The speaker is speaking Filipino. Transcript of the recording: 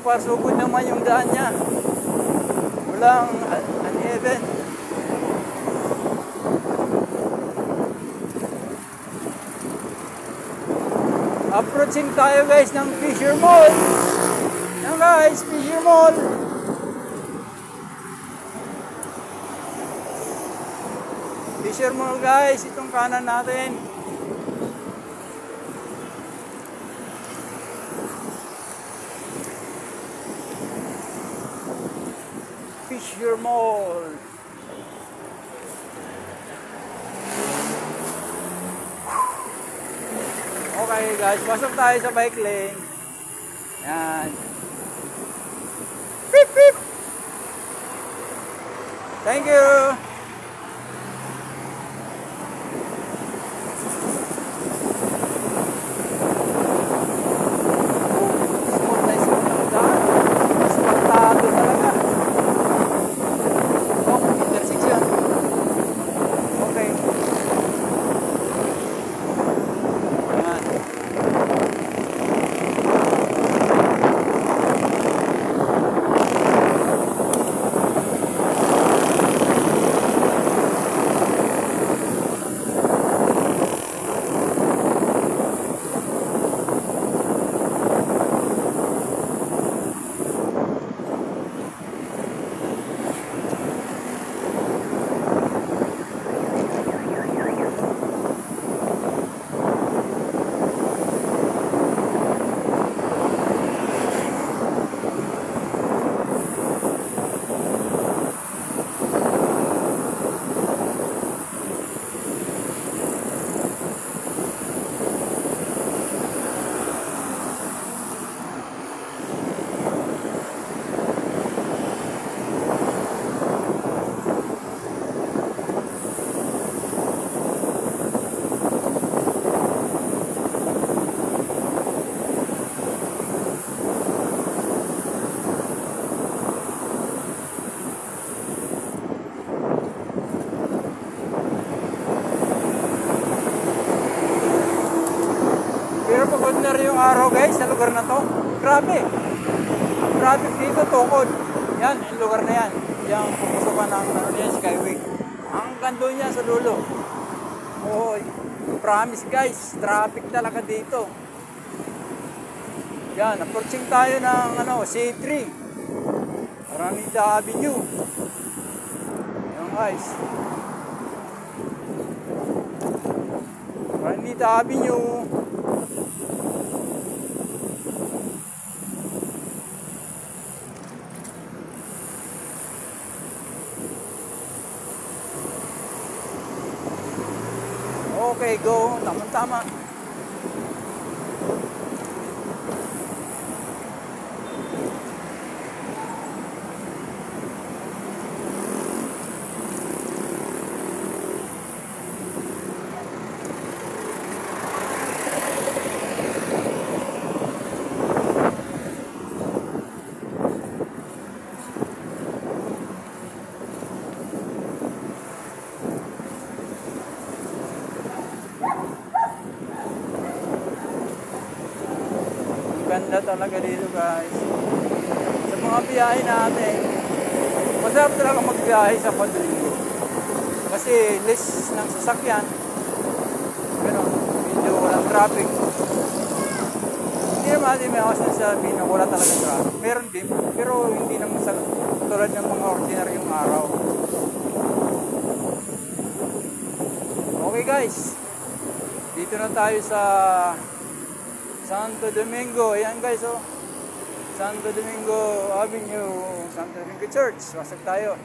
pasugod naman yung daan niya. Walang uneven. Approaching tayo guys ng Fisher Mall. Yan guys, Fisher Mall. Fisher Mall guys, itong kanan natin. Fisher Mall. Okay guys, pasok tayo sa bike lane. Yan. Beep beep. Thank you. Pag-ordinary yung araw guys sa lugar na to. Grabe. Traffic dito, tukod. Yan, yung lugar na yan. Yung pupusukan ng Skyway. Ang gando niya sa dulo. Oh, promise guys, traffic talaga dito. Yan, approaching tayo ng C3. Araneta Avenue. Yan guys. Araneta Avenue. Okay, go. Tama-tama. Ganda talaga dito guys. Sa mga biyahe natin, masarap talaga magbiyahe sa Padringo. Kasi less ng sasakyan. Pero medyo walang traffic. Hindi naman natin may awas na sabihin na wala talaga traffic. Meron din, pero hindi naman tulad ng mga ordinaryong araw. Okay guys, dito na tayo sa Santo Domingo. Ayan guys, oh. Santo Domingo Avenue, Santo Domingo Church. Pasok tayo.